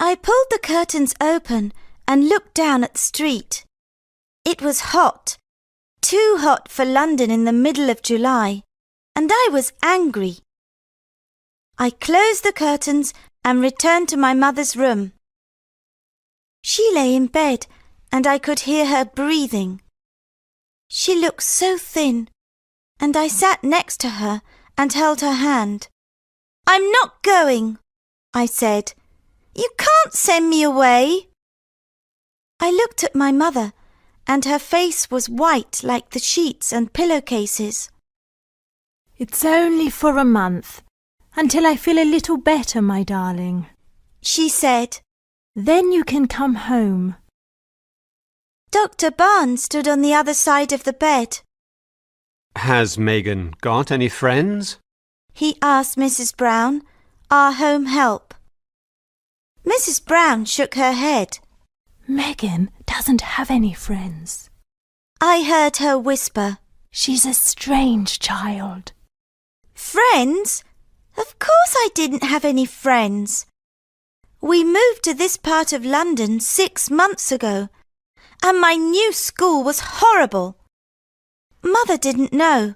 I pulled the curtains open and looked down at the street. It was hot, too hot for London in the middle of July, and I was angry. I closed the curtains and returned to my mother's room. She lay in bed, and I could hear her breathing. She looked so thin, and I sat next to her and held her hand. "I'm not going," I said. "You can't send me away." I looked at my mother, and her face was white like the sheets and pillowcases. "It's only for a month, until I feel a little better, my darling," she said. "Then you can come home." Dr. Barnes stood on the other side of the bed. Has Megan got any friends? He asked Mrs. Brown, our home help. Mrs. Brown shook her head. "Megan doesn't have any friends." I heard her whisper. "She's a strange child." Friends? Of course I didn't have any friends. We moved to this part of London 6 months ago, and my new school was horrible. Mother didn't know.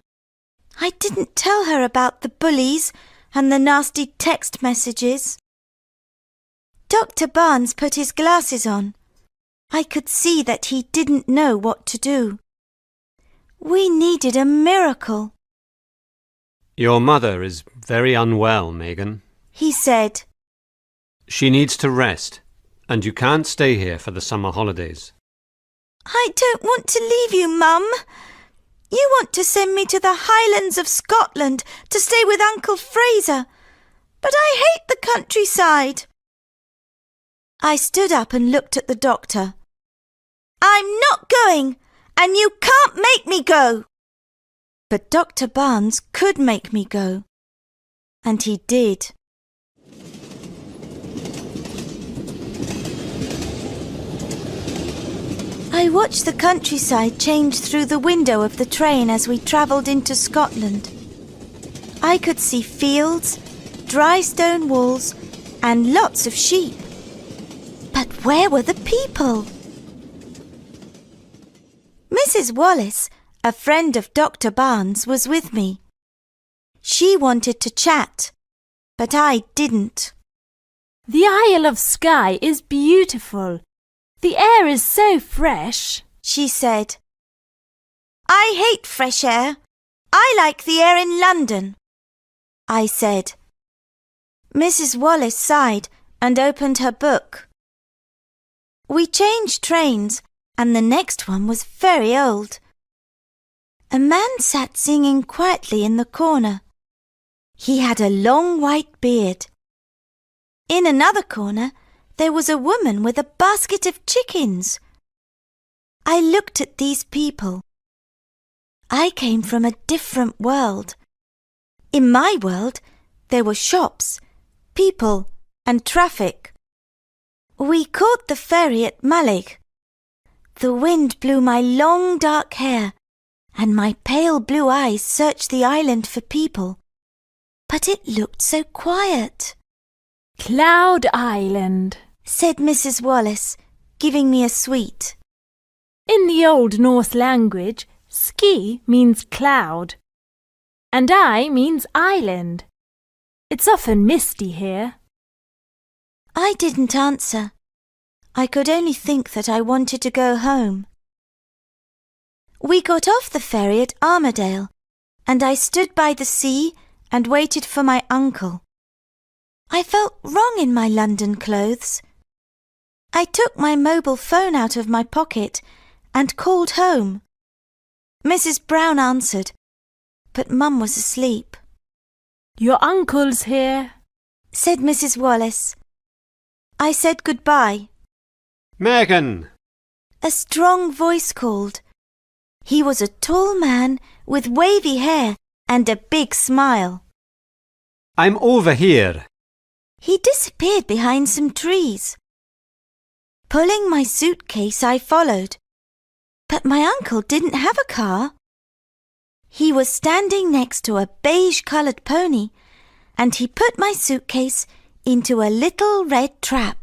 I didn't tell her about the bullies and the nasty text messages. Dr. Barnes put his glasses on. I could see that he didn't know what to do. We needed a miracle. Your mother is very unwell, Megan, he said. She needs to rest, and you can't stay here for the summer holidays. I don't want to leave you, Mum. You want to send me to the Highlands of Scotland to stay with Uncle Fraser, but I hate the countryside. I stood up and looked at the doctor. I'm not going, and you can't make me go. But Dr. Barnes could make me go, and he did. I watched the countryside change through the window of the train as we travelled into Scotland. I could see fields, dry stone walls, and lots of sheep. But where were the people? Mrs. Wallace, a friend of Dr. Barnes, was with me. She wanted to chat, but I didn't. "The Isle of Skye is beautiful. The air is so fresh," she said. I hate fresh air. I like the air in London, I said. Mrs. Wallace sighed and opened her book. We changed trains, and the next one was very old. A man sat singing quietly in the corner. He had a long white beard. In another corner, there was a woman with a basket of chickens. I looked at these people. I came from a different world. In my world, there were shops, people, and traffic. We caught the ferry at Mallaig. The wind blew my long dark hair, and my pale blue eyes searched the island for people. But it looked so quiet. "Cloud Island," said Mrs. Wallace, giving me a sweet. "In the Old Norse language, ski means cloud, and I means island. It's often misty here." I didn't answer. I could only think that I wanted to go home. We got off the ferry at Armadale, and I stood by the sea and waited for my uncle. I felt wrong in my London clothes. I took my mobile phone out of my pocket and called home. Mrs. Brown answered, but Mum was asleep. "Your uncle's here," said Mrs. Wallace. I said goodbye. Megan! A strong voice called. He was a tall man with wavy hair and a big smile. I'm over here. He disappeared behind some trees. Pulling my suitcase, I followed. But my uncle didn't have a car. He was standing next to a beige-coloured pony, and he put my suitcase into a little red trap.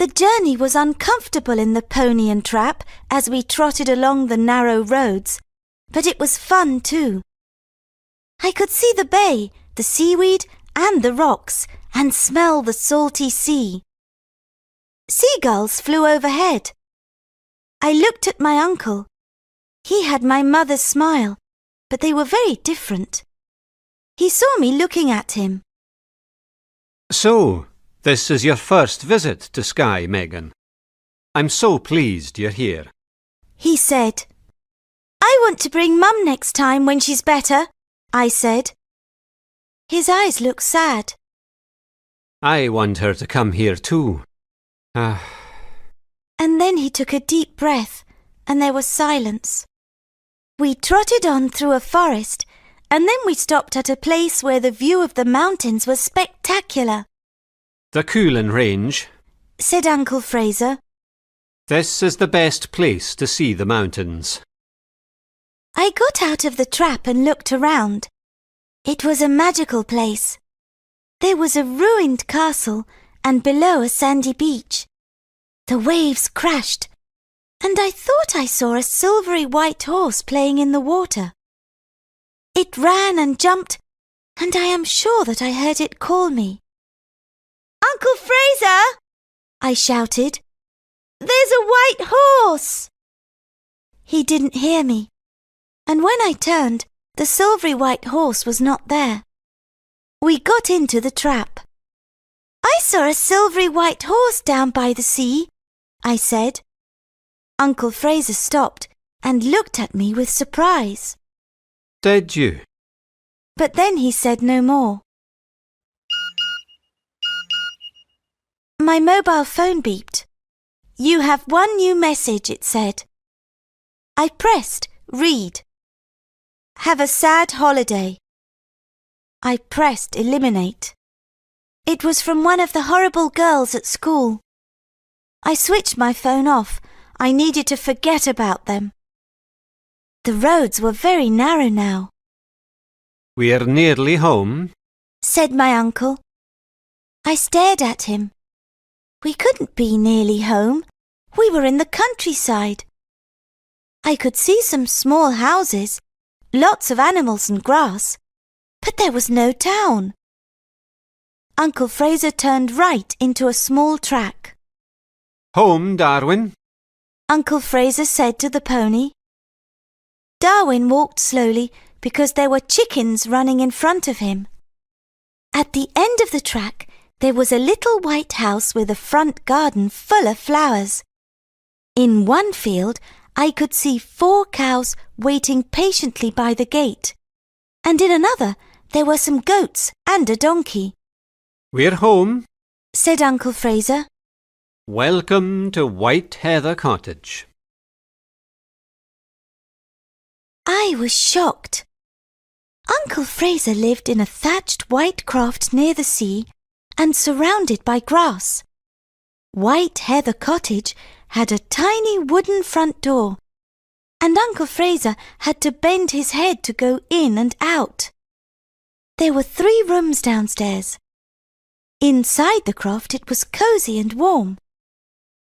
The journey was uncomfortable in the pony and trap as we trotted along the narrow roads, but it was fun too. I could see the bay, the seaweed and the rocks, and smell the salty sea. Seagulls flew overhead. I looked at my uncle. He had my mother's smile, but they were very different. He saw me looking at him. So, this is your first visit to Skye, Megan. I'm so pleased you're here. He said. I want to bring Mum next time when she's better, I said. His eyes looked sad. I want her to come here too. And then he took a deep breath, and there was silence. We trotted on through a forest, and then we stopped at a place where the view of the mountains was spectacular. The Coolin Range, said Uncle Fraser. This is the best place to see the mountains. I got out of the trap and looked around. It was a magical place. There was a ruined castle and below a sandy beach. The waves crashed, and I thought I saw a silvery white horse playing in the water. It ran and jumped, and I am sure that I heard it call me. Uncle Fraser! I shouted. There's a white horse! He didn't hear me, and when I turned, the silvery white horse was not there. We got into the trap. I saw a silvery white horse down by the sea, I said. Uncle Fraser stopped and looked at me with surprise. Did you? But then he said no more. My mobile phone beeped. You have one new message, it said. I pressed read. Have a sad holiday. I pressed eliminate. It was from one of the horrible girls at school. I switched my phone off. I needed to forget about them. The roads were very narrow now. We're nearly home, said my uncle. I stared at him. We couldn't be nearly home. We were in the countryside. I could see some small houses, lots of animals and grass, but there was no town. Uncle Fraser turned right into a small track. Home, Darwin. Uncle Fraser said to the pony. Darwin walked slowly because there were chickens running in front of him. At the end of the track, there was a little white house with a front garden full of flowers. In one field, I could see 4 cows waiting patiently by the gate, and in another, there were some goats and a donkey. We're home, said Uncle Fraser. Welcome to White Heather Cottage. I was shocked. Uncle Fraser lived in a thatched white croft near the sea and surrounded by grass. White Heather Cottage had a tiny wooden front door, and Uncle Fraser had to bend his head to go in and out. There were 3 rooms downstairs. Inside the croft it was cosy and warm.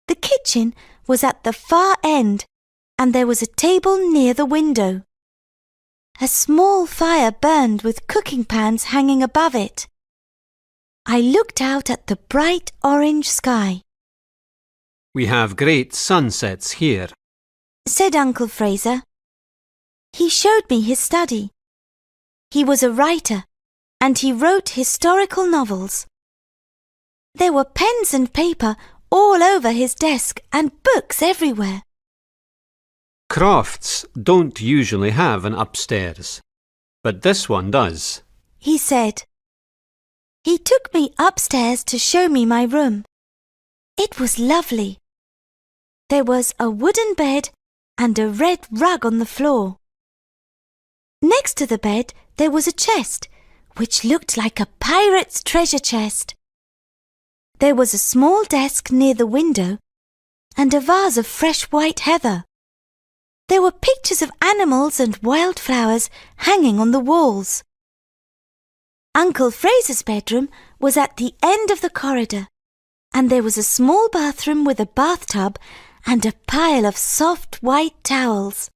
The kitchen was at the far end, and there was a table near the window. A small fire burned with cooking pans hanging above it. I looked out at the bright orange sky. We have great sunsets here, said Uncle Fraser. He showed me his study. He was a writer, and he wrote historical novels. There were pens and paper all over his desk and books everywhere. Crofts don't usually have an upstairs, but this one does, he said. He took me upstairs to show me my room. It was lovely. There was a wooden bed and a red rug on the floor. Next to the bed there was a chest, which looked like a pirate's treasure chest. There was a small desk near the window and a vase of fresh white heather. There were pictures of animals and wildflowers hanging on the walls. Uncle Fraser's bedroom was at the end of the corridor. and there was a small bathroom with a bathtub and a pile of soft white towels.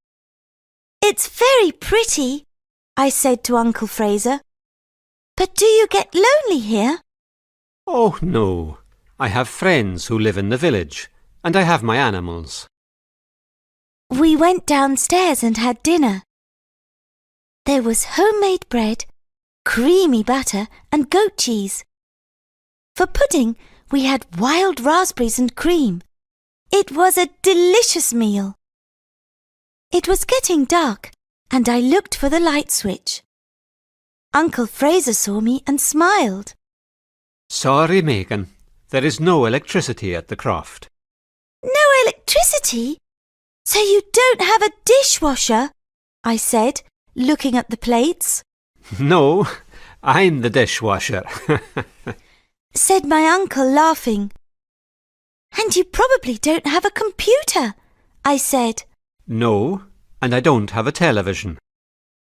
"It's very pretty," I said to Uncle Fraser. "But do you get lonely here?" Oh, no. I have friends who live in the village, and I have my animals. We went downstairs and had dinner. There was homemade bread, creamy butter and goat cheese. For pudding, we had wild raspberries and cream. It was a delicious meal. It was getting dark, and I looked for the light switch. Uncle Fraser saw me and smiled. Sorry, Megan. There is no electricity at the croft. "No electricity? So you don't have a dishwasher?" I said, looking at the plates. No, I'm the dishwasher. Said my uncle, laughing. "And you probably don't have a computer," I said. No, and I don't have a television.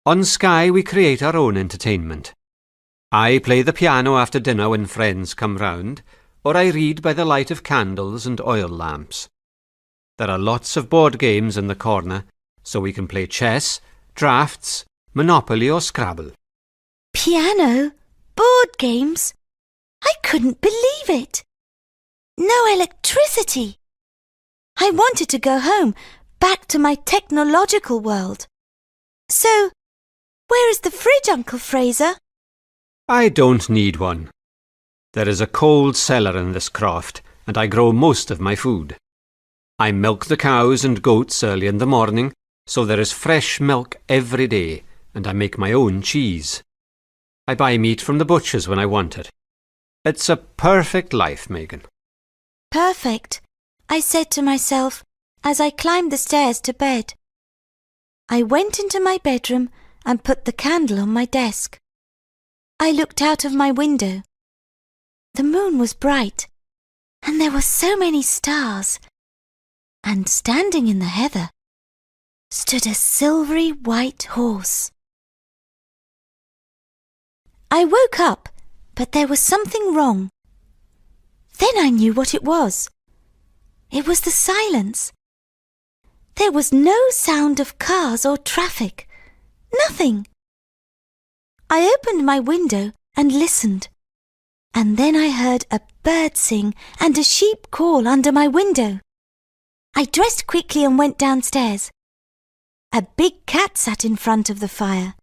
On Sky we create our own entertainment. I play the piano after dinner when friends come round, or I read by the light of candles and oil lamps. There are lots of board games in the corner, so we can play chess, draughts, Monopoly or Scrabble. Piano? Board games? I couldn't believe it. No electricity. I wanted to go home, back to my technological world. So, where is the fridge, Uncle Fraser? I don't need one. There is a cold cellar in this croft, and I grow most of my food. I milk the cows and goats early in the morning, so there is fresh milk every day, and I make my own cheese. I buy meat from the butcher's when I want it. It's a perfect life, Megan. Perfect, I said to myself as I climbed the stairs to bed. I went into my bedroom and put the candle on my desk. I looked out of my window. The moon was bright, and there were so many stars. And standing in the heather stood a silvery white horse. I woke up, but there was something wrong. Then I knew what it was. It was the silence. There was no sound of cars or traffic. Nothing. I opened my window and listened. And then I heard a bird sing and a sheep call under my window. I dressed quickly and went downstairs. A big cat sat in front of the fire.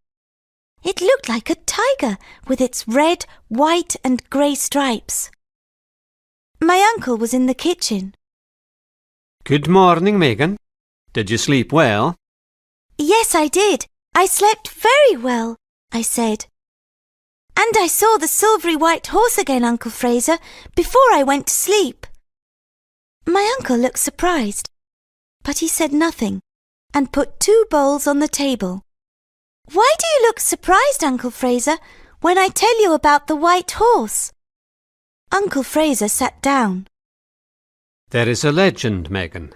It looked like a tiger with its red, white and grey stripes. My uncle was in the kitchen. Good morning, Megan. Did you sleep well? Yes, I did. I slept very well, I said. And I saw the silvery white horse again, Uncle Fraser, before I went to sleep. My uncle looked surprised, but he said nothing and put 2 bowls on the table. Why do you look surprised, Uncle Fraser, when I tell you about the white horse? Uncle Fraser sat down. There is a legend, Megan,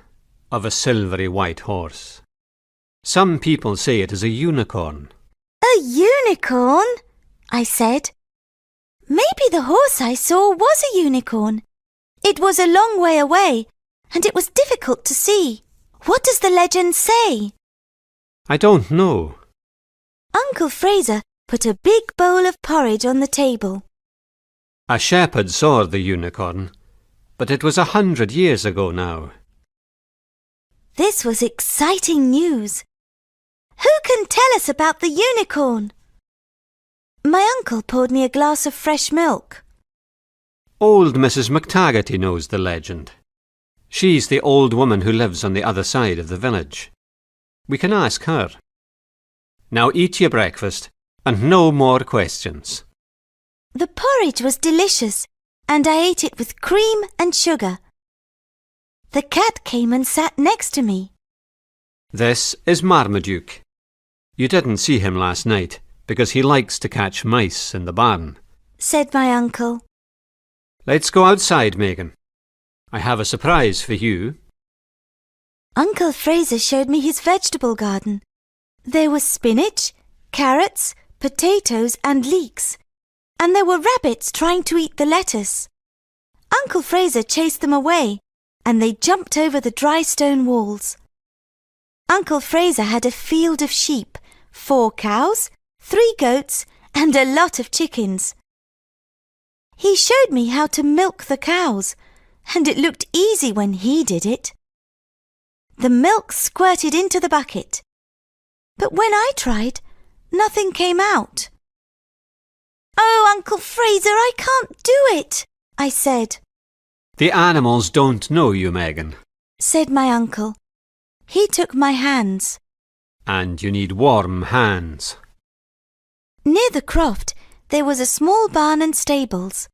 of a silvery white horse. Some people say it is a unicorn. A unicorn? I said. Maybe the horse I saw was a unicorn. It was a long way away, and it was difficult to see. What does the legend say? I don't know. Uncle Fraser put a big bowl of porridge on the table. A shepherd saw the unicorn, but it was 100 years ago now. This was exciting news. Who can tell us about the unicorn? My uncle poured me a glass of fresh milk. Old Mrs. McTaggarty knows the legend. She's the old woman who lives on the other side of the village. We can ask her. Now eat your breakfast, and no more questions. The porridge was delicious, and I ate it with cream and sugar. The cat came and sat next to me. This is Marmaduke. You didn't see him last night, because he likes to catch mice in the barn, said my uncle. Let's go outside, Megan. I have a surprise for you. Uncle Fraser showed me his vegetable garden. There was spinach, carrots, potatoes and leeks, and there were rabbits trying to eat the lettuce. Uncle Fraser chased them away, and they jumped over the dry stone walls. Uncle Fraser had a field of sheep, 4 cows, 3 goats, and a lot of chickens. He showed me how to milk the cows, and it looked easy when he did it. The milk squirted into the bucket, but when I tried, nothing came out. "Oh, Uncle Fraser, I can't do it," I said. The animals don't know you, Megan, Said my uncle. He took my hands. and you need warm hands. Near the croft, there was a small barn and stables.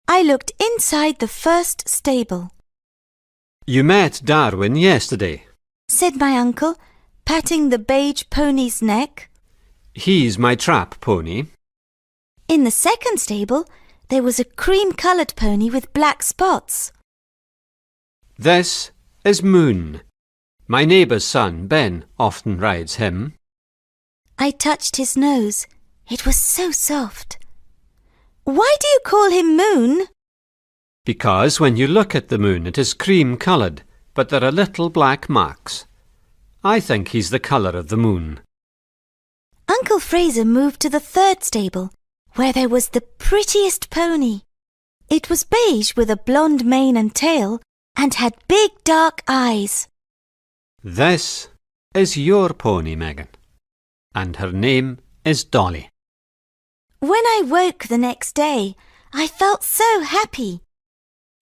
I looked inside the first stable. You met Darwin yesterday. Said my uncle, patting the beige pony's neck. He's my trap pony. In the second stable, there was a cream-coloured pony with black spots. This is Moon. My neighbour's son, Ben, often rides him. I touched his nose. It was so soft. "Why do you call him Moon?" Because when you look at the moon, it is cream-coloured, but there are little black marks. I think he's the colour of the moon. Uncle Fraser moved to the third stable, where there was the prettiest pony. It was beige with a blonde mane and tail and had big dark eyes. This is your pony, Megan, and her name is Dolly. When I woke the next day, I felt so happy.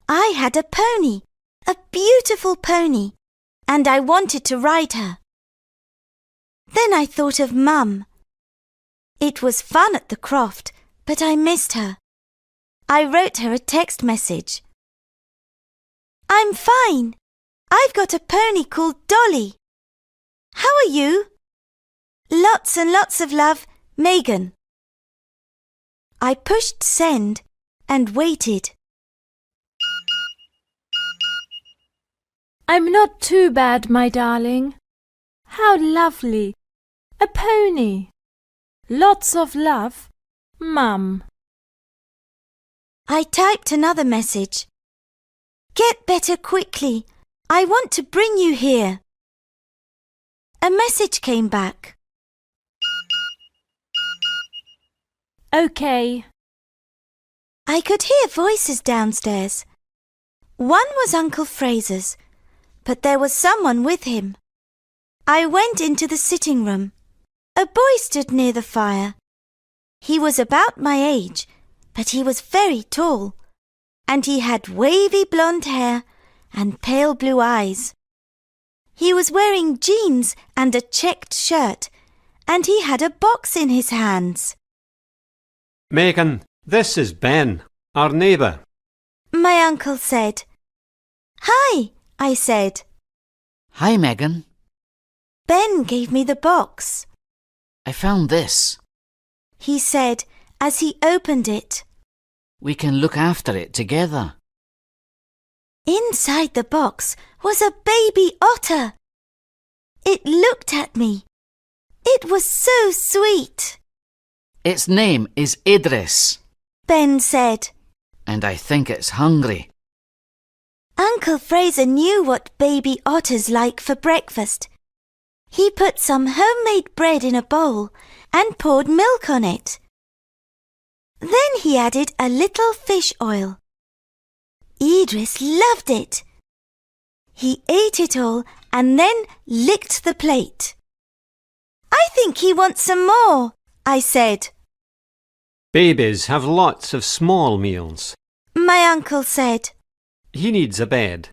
I had a pony, a beautiful pony, and I wanted to ride her. Then I thought of Mum. It was fun at the croft, but I missed her. I wrote her a text message. "I'm fine. I've got a pony called Dolly. How are you? Lots and lots of love, Megan." I pushed send and waited. I'm not too bad, my darling. How lovely. A pony. Lots of love, Mum. I typed another message. "Get better quickly. I want to bring you here." A message came back. OK. I could hear voices downstairs. One was Uncle Fraser's, but there was someone with him. I went into the sitting room. A boy stood near the fire. He was about my age, but he was very tall, and he had wavy blonde hair and pale blue eyes. He was wearing jeans and a checked shirt, and he had a box in his hands. Megan, this is Ben, our neighbour. My uncle said. "Hi," I said. Hi, Megan. Ben gave me the box. I found this. He said as he opened it. We can look after it together. Inside the box was a baby otter. It looked at me. It was so sweet. Its name is Idris, Ben said. and I think it's hungry. Uncle Fraser knew what baby otters like for breakfast. He put some homemade bread in a bowl and poured milk on it. Then he added a little fish oil. Idris loved it. He ate it all and then licked the plate. "I think he wants some more," I said. Babies have lots of small meals. My uncle said. He needs a bed.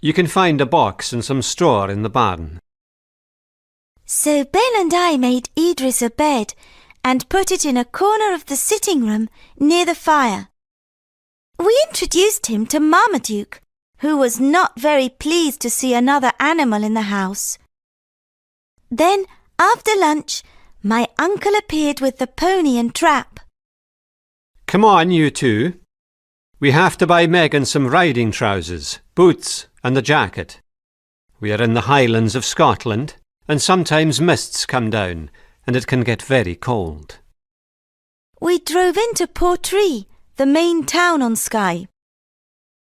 You can find a box and some straw in the barn. So Ben and I made Idris a bed and put it in a corner of the sitting room near the fire. We introduced him to Marmaduke, who was not very pleased to see another animal in the house. Then, after lunch, my uncle appeared with the pony and trap. Come on, you two. We have to buy Megan some riding trousers, boots and a jacket. We are in the Highlands of Scotland, and sometimes mists come down, and it can get very cold. We drove into Portree, the main town on Skye.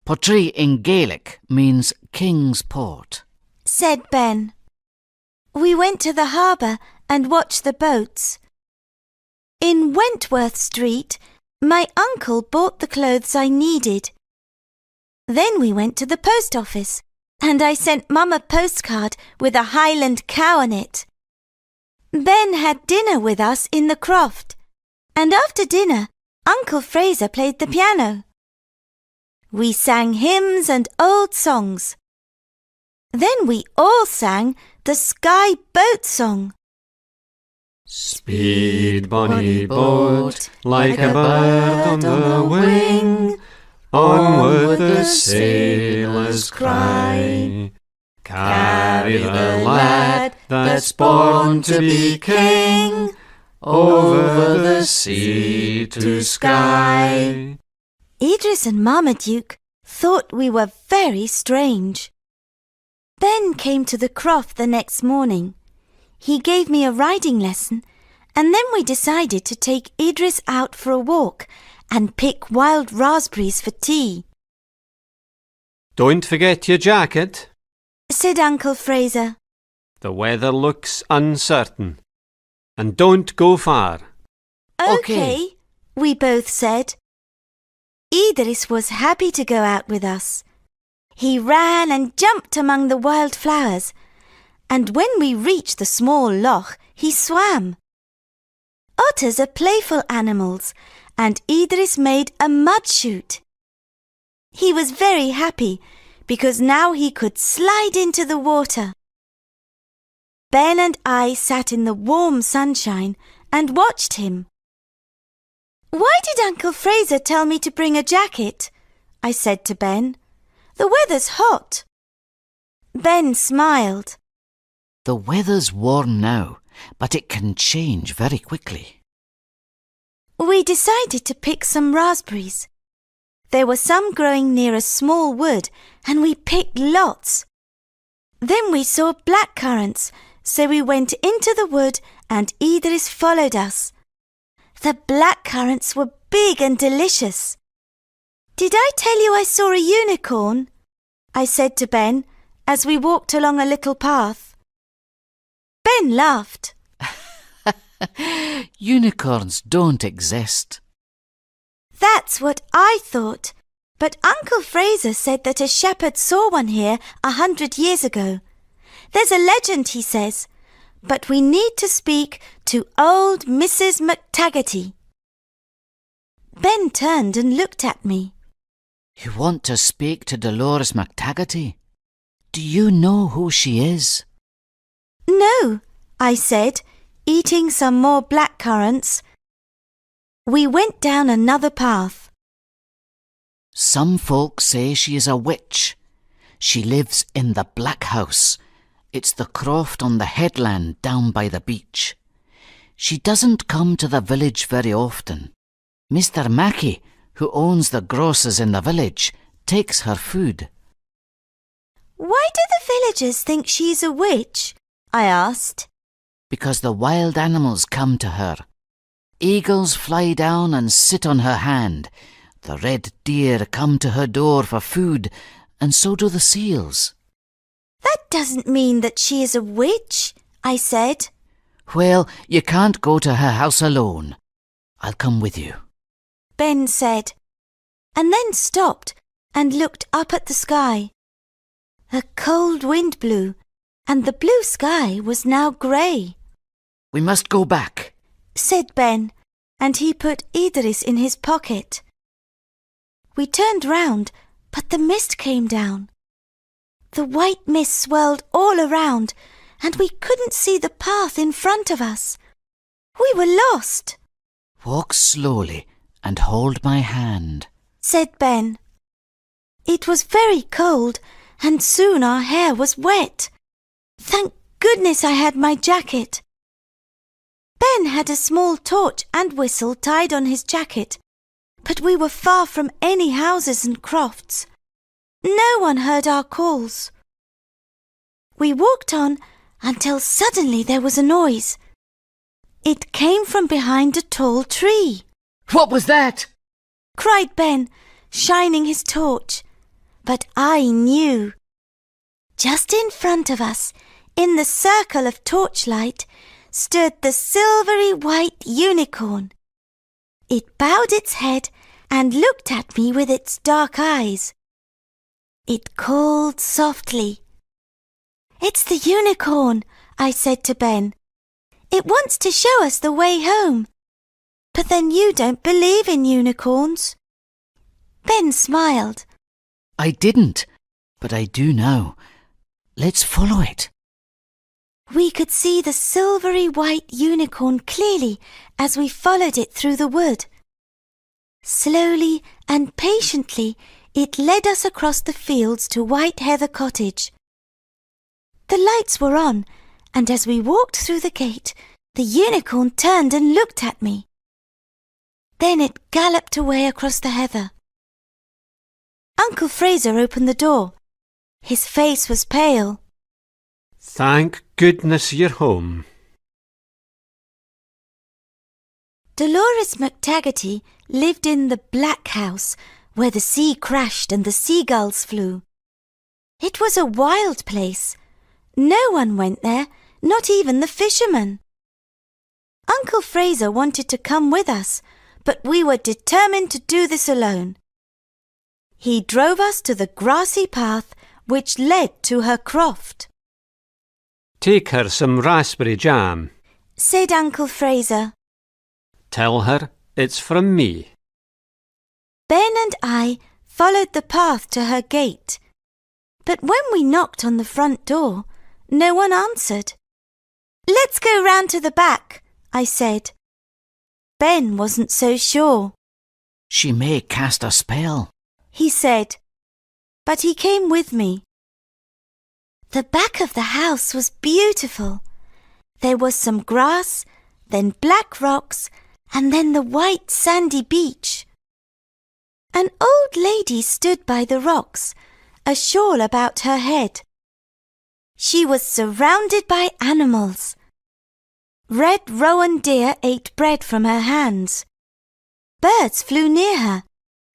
Portree in Gaelic means King's Port. said Ben. We went to the harbour and watched the boats. In Wentworth Street, my uncle bought the clothes I needed. Then we went to the post office, and I sent Mum a postcard with a Highland cow on it. Ben had dinner with us in the croft, and after dinner, Uncle Fraser played the piano. We sang hymns and old songs. Then we all sang the Skye Boat Song. Speed, bonny boat, like a bird on the wing, onward the sailors cry. Carry the lad that's born to be king, over the sea to Skye. Idris and Marmaduke thought we were very strange. Ben came to the croft the next morning. He gave me a riding lesson, and then we decided to take Idris out for a walk and pick wild raspberries for tea. Don't forget your jacket. Said Uncle Fraser. The weather looks uncertain. And don't go far. Okay, we both said. Idris was happy to go out with us. He ran and jumped among the wild flowers, and when we reached the small loch, he swam. Otters are playful animals, and Idris made a mud chute. He was very happy because now he could slide into the water. Ben and I sat in the warm sunshine and watched him. Why did Uncle Fraser tell me to bring a jacket? I said to Ben. The weather's hot. Ben smiled. The weather's warm now, but it can change very quickly. We decided to pick some raspberries. There were some growing near a small wood, and we picked lots. Then we saw blackcurrants, so we went into the wood and Idris followed us. The blackcurrants were big and delicious. Did I tell you I saw a unicorn? I said to Ben as we walked along a little path. Ben laughed. Unicorns don't exist. That's what I thought, but Uncle Fraser said that a shepherd saw one here 100 years ago. There's a legend, he says, but we need to speak to old Mrs. McTaggarty. Ben turned and looked at me. You want to speak to Dolores McTaggarty? Do you know who she is? No, I said, eating some more blackcurrants. We went down another path. Some folks say she is a witch. She lives in the Black House. It's the croft on the headland down by the beach. She doesn't come to the village very often. Mr. Mackey, who owns the grocers in the village, takes her food. Why do the villagers think she's a witch? I asked. Because the wild animals come to her. Eagles fly down and sit on her hand. The red deer come to her door for food, and so do the seals. That doesn't mean that she is a witch, I said. Well, you can't go to her house alone. I'll come with you. Ben said, and then stopped and looked up at the sky. A cold wind blew, and the blue sky was now grey. We must go back, said Ben, and he put Idris in his pocket. We turned round, but the mist came down. The white mist swirled all around, and we couldn't see the path in front of us. We were lost. Walk slowly and hold my hand, said Ben. It was very cold, and soon our hair was wet. Thank goodness I had my jacket. Ben had a small torch and whistle tied on his jacket, but we were far from any houses and crofts. No one heard our calls. We walked on until suddenly there was a noise. It came from behind a tall tree. What was that? Cried Ben, shining his torch. but I knew. Just in front of us, in the circle of torchlight, stood the silvery white unicorn. It bowed its head and looked at me with its dark eyes. It called softly. "It's the unicorn," I said to Ben. "It wants to show us the way home. But then you don't believe in unicorns." Ben smiled. I didn't, but I do now. Let's follow it. We could see the silvery white unicorn clearly as we followed it through the wood. Slowly and patiently, it led us across the fields to White Heather Cottage. The lights were on, and as we walked through the gate, the unicorn turned and looked at me. Then it galloped away across the heather. Uncle Fraser opened the door. His face was pale. Thank goodness you're home. Dolores McTaggarty lived in the Black House, where the sea crashed and the seagulls flew. It was a wild place. No one went there, not even the fishermen. Uncle Fraser wanted to come with us, but we were determined to do this alone. He drove us to the grassy path which led to her croft. Take her some raspberry jam. Said Uncle Fraser. Tell her it's from me. Ben and I followed the path to her gate. But when we knocked on the front door, no one answered. "Let's go round to the back," I said. Ben wasn't so sure. She may cast a spell, he said, but he came with me. The back of the house was beautiful. There was some grass, then black rocks, and then the white sandy beach. An old lady stood by the rocks, a shawl about her head. She was surrounded by animals. Red rowan deer ate bread from her hands. Birds flew near her,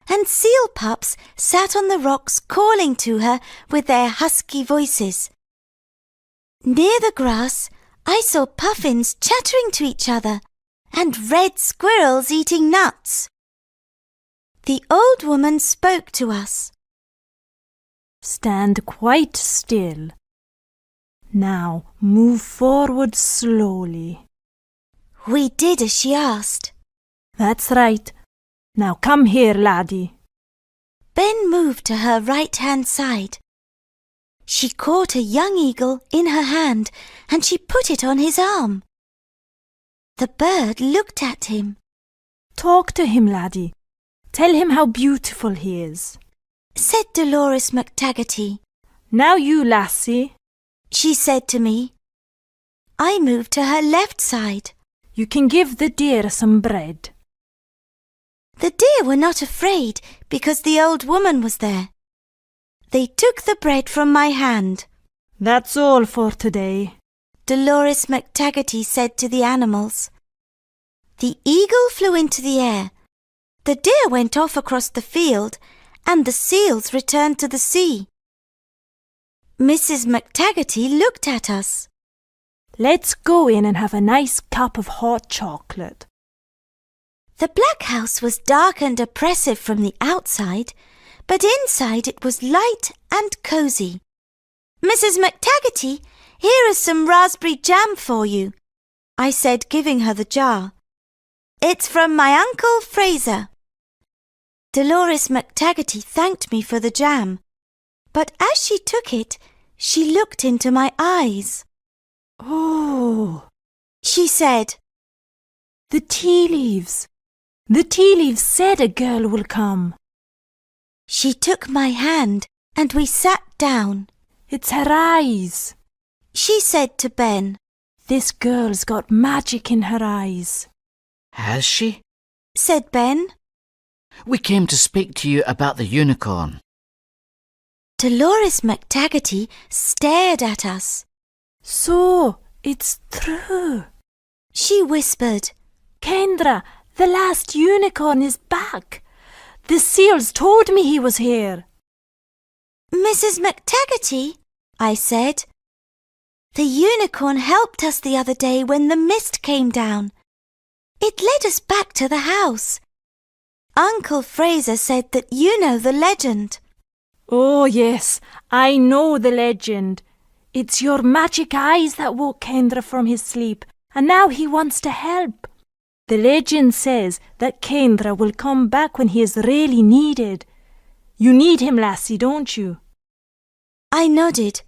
and seal pups sat on the rocks calling to her with their husky voices. Near the grass, I saw puffins chattering to each other and red squirrels eating nuts. The old woman spoke to us. Stand quite still. Now move forward slowly. We did as she asked. That's right. Now come here, laddie. Ben moved to her right-hand side. She caught a young eagle in her hand and she put it on his arm. The bird looked at him. Talk to him, laddie. Tell him how beautiful he is. Said Dolores McTaggarty. Now you, lassie. She said to me. I moved to her left side. You can give the deer some bread. The deer were not afraid because the old woman was there. They took the bread from my hand. That's all for today, Dolores McTaggarty said to the animals. The eagle flew into the air. The deer went off across the field and the seals returned to the sea. Mrs. McTaggarty looked at us. Let's go in and have a nice cup of hot chocolate. The Black House was dark and oppressive from the outside, but inside it was light and cosy. Mrs. McTaggarty, here is some raspberry jam for you, I said, giving her the jar. It's from my Uncle Fraser. Dolores McTaggarty thanked me for the jam, but as she took it, she looked into my eyes. Oh, she said. The tea leaves. The tea leaves said a girl will come. She took my hand and we sat down. It's her eyes, she said to Ben. This girl's got magic in her eyes. Has she? Said Ben. We came to speak to you about the unicorn. Dolores McTaggarty stared at us. So, it's true, she whispered. Kendra, the last unicorn is back. The seals told me he was here. Mrs. McTaggarty, I said. The unicorn helped us the other day when the mist came down. It led us back to the house. Uncle Fraser said that you know the legend. Oh, yes, I know the legend. It's your magic eyes that woke Kendra from his sleep, and now he wants to help. The legend says that Kendra will come back when he is really needed. You need him, lassie, don't you? I nodded.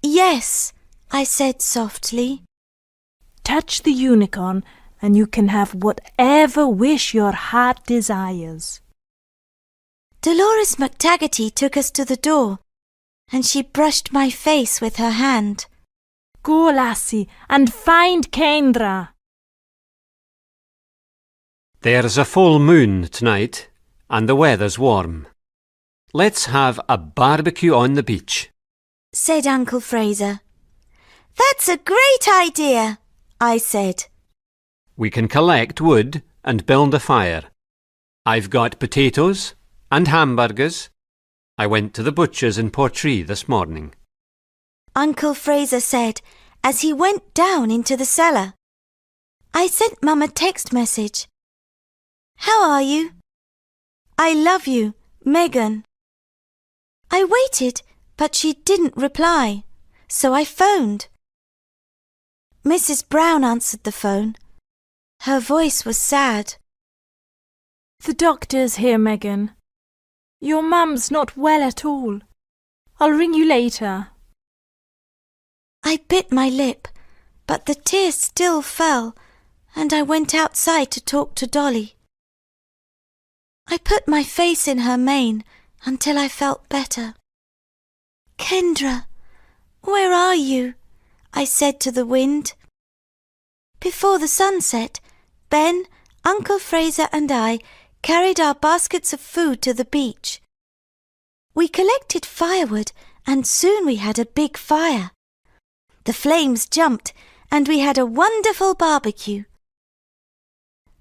Yes, I said softly. Touch the unicorn, and you can have whatever wish your heart desires. Dolores McTaggarty took us to the door, and she brushed my face with her hand. Go, lassie, and find Kendra. There's a full moon tonight, and the weather's warm. Let's have a barbecue on the beach, said Uncle Fraser. That's a great idea, I said. We can collect wood and build a fire. I've got potatoes and hamburgers. I went to the butcher's in Portree this morning. Uncle Fraser said as he went down into the cellar. I sent Mum a text message. How are you? I love you, Megan. I waited, but she didn't reply, so I phoned. Mrs. Brown answered the phone. Her voice was sad. The doctor's here, Megan. Your mum's not well at all. I'll ring you later. I bit my lip, but the tears still fell, and I went outside to talk to Dolly. I put my face in her mane until I felt better. Kendra, where are you? I said to the wind. Before the sun set, Ben, Uncle Fraser and I carried our baskets of food to the beach. We collected firewood and soon we had a big fire. The flames jumped and we had a wonderful barbecue.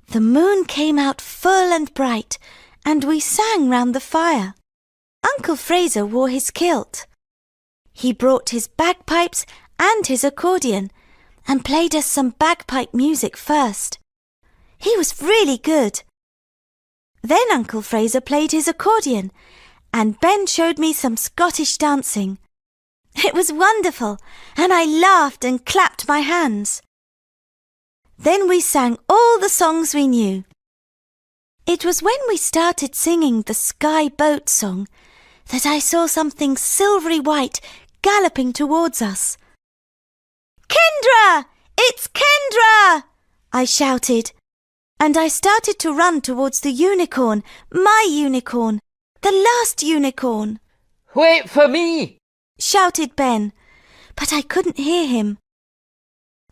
The moon came out full and bright and we sang round the fire. Uncle Fraser wore his kilt. He brought his bagpipes and his accordion and played us some bagpipe music first. He was really good. Then Uncle Fraser played his accordion and Ben showed me some Scottish dancing. It was wonderful and I laughed and clapped my hands. Then we sang all the songs we knew. It was when we started singing the Sky Boat song that I saw something silvery white galloping towards us. Kendra! It's Kendra! I shouted, and I started to run towards the unicorn, my unicorn, the last unicorn. Wait for me! Shouted Ben, but I couldn't hear him.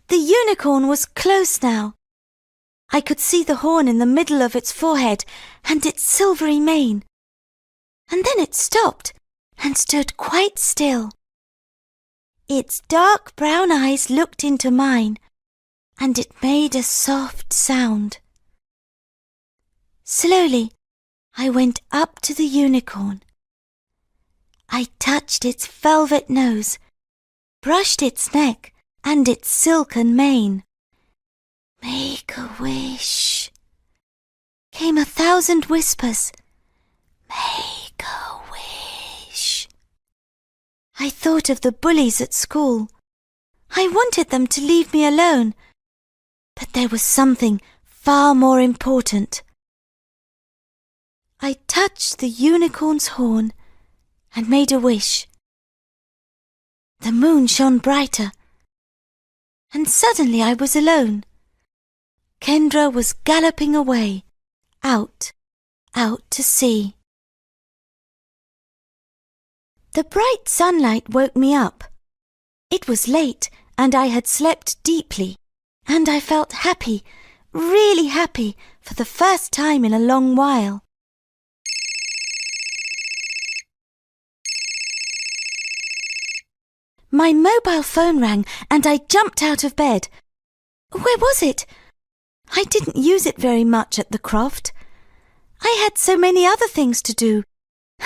The unicorn was close now. I could see the horn in the middle of its forehead and its silvery mane. And then it stopped and stood quite still. Its dark brown eyes looked into mine, and it made a soft sound. Slowly, I went up to the unicorn. I touched its velvet nose, brushed its neck and its silken mane. Make a wish. Came 1,000 whispers. Make a wish. I thought of the bullies at school. I wanted them to leave me alone, but there was something far more important. I touched the unicorn's horn and made a wish. The moon shone brighter, and suddenly I was alone. Kendra was galloping away, out to sea. The bright sunlight woke me up. It was late and I had slept deeply, and I felt happy, really happy for the first time in a long while. My mobile phone rang and I jumped out of bed. Where was it? I didn't use it very much at the croft. I had so many other things to do,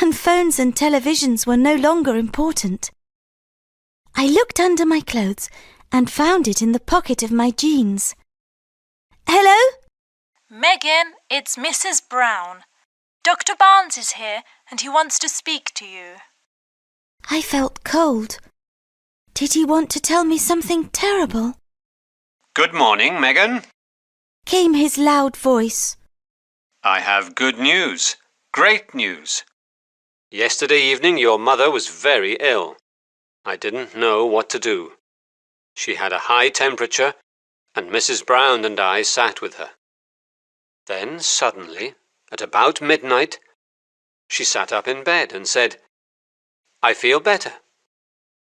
and phones and televisions were no longer important. I looked under my clothes and found it in the pocket of my jeans. Hello? Megan, it's Mrs. Brown. Dr. Barnes is here and he wants to speak to you. I felt cold. Did he want to tell me something terrible? Good morning, Megan. Came his loud voice. I have good news. Great news. Yesterday evening your mother was very ill. I didn't know what to do. She had a high temperature, and Mrs. Brown and I sat with her. Then suddenly, at about midnight, she sat up in bed and said, "I feel better.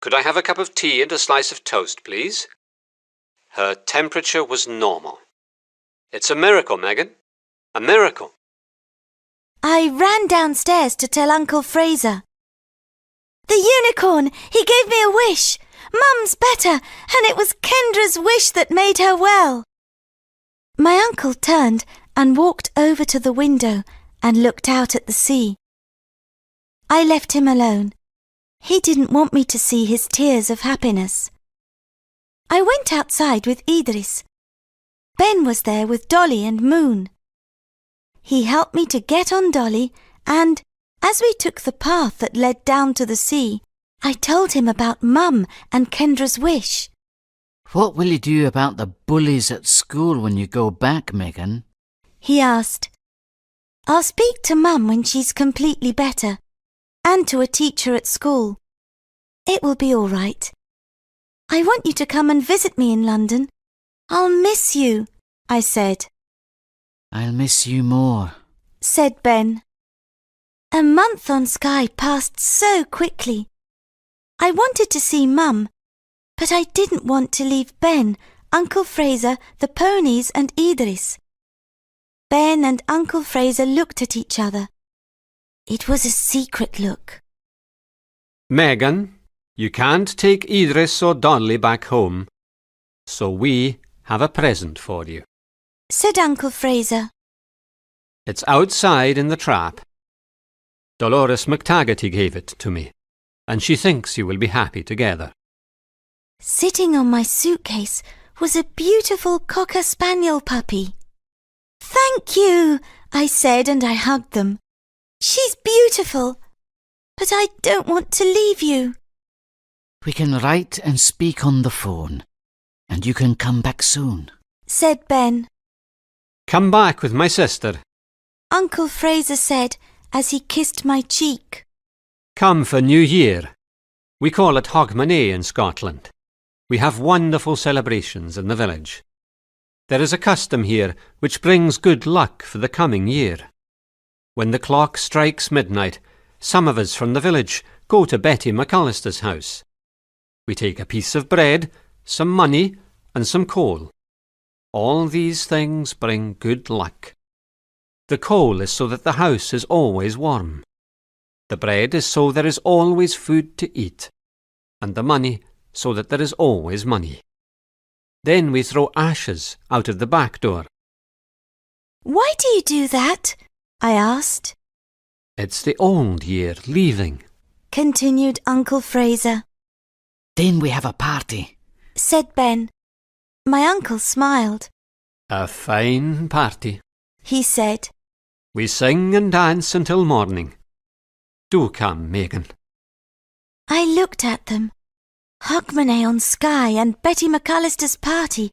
Could I have a cup of tea and a slice of toast, please?" Her temperature was normal. It's a miracle, Megan. A miracle. I ran downstairs to tell Uncle Fraser. The unicorn! He gave me a wish! Mum's better, and it was Kendra's wish that made her well. My uncle turned and walked over to the window and looked out at the sea. I left him alone. He didn't want me to see his tears of happiness. I went outside with Idris. Ben was there with Dolly and Moon. He helped me to get on Dolly, and as we took the path that led down to the sea, I told him about Mum and Kendra's wish. What will you do about the bullies at school when you go back, Megan? He asked. I'll speak to Mum when she's completely better, and to a teacher at school. It will be all right. I want you to come and visit me in London. I'll miss you, I said. I'll miss you more, said Ben. A month on Skye passed so quickly. I wanted to see Mum, but I didn't want to leave Ben, Uncle Fraser, the ponies and Idris. Ben and Uncle Fraser looked at each other. It was a secret look. Megan, you can't take Idris or Dolly back home, so we have a present for you. Said Uncle Fraser. It's outside in the trap. Dolores McTaggarty gave it to me, and she thinks you will be happy together. Sitting on my suitcase was a beautiful Cocker Spaniel puppy. Thank you, I said, and I hugged them. She's beautiful, but I don't want to leave you. We can write and speak on the phone, and you can come back soon, said Ben. Come back with my sister. Uncle Fraser said as he kissed my cheek. Come for New Year. We call it Hogmanay in Scotland. We have wonderful celebrations in the village. There is a custom here which brings good luck for the coming year. When the clock strikes midnight, some of us from the village go to Betty McAllister's house. We take a piece of bread, some money, and some coal. All these things bring good luck. The coal is so that the house is always warm. The bread is so there is always food to eat, and the money so that there is always money. Then we throw ashes out of the back door. Why do you do that? I asked. It's the old year leaving, continued Uncle Fraser. Then we have a party, said Ben. My uncle smiled. A fine party, he said. We sing and dance until morning. Do come, Megan. I looked at them. Hogmanay on Skye and Betty McAllister's party,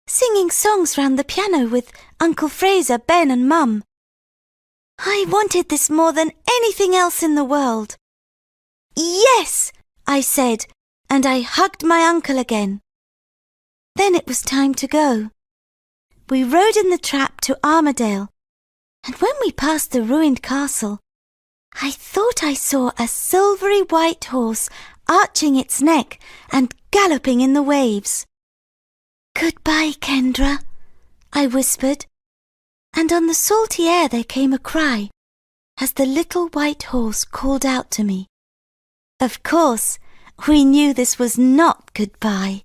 singing songs round the piano with Uncle Fraser, Ben and Mum. I wanted this more than anything else in the world. Yes, I said, and I hugged my uncle again. Then it was time to go. We rode in the trap to Armadale, and when we passed the ruined castle, I thought I saw a silvery white horse arching its neck and galloping in the waves. Goodbye, Kendra, I whispered, and on the salty air there came a cry as the little white horse called out to me. Of course, we knew this was not goodbye.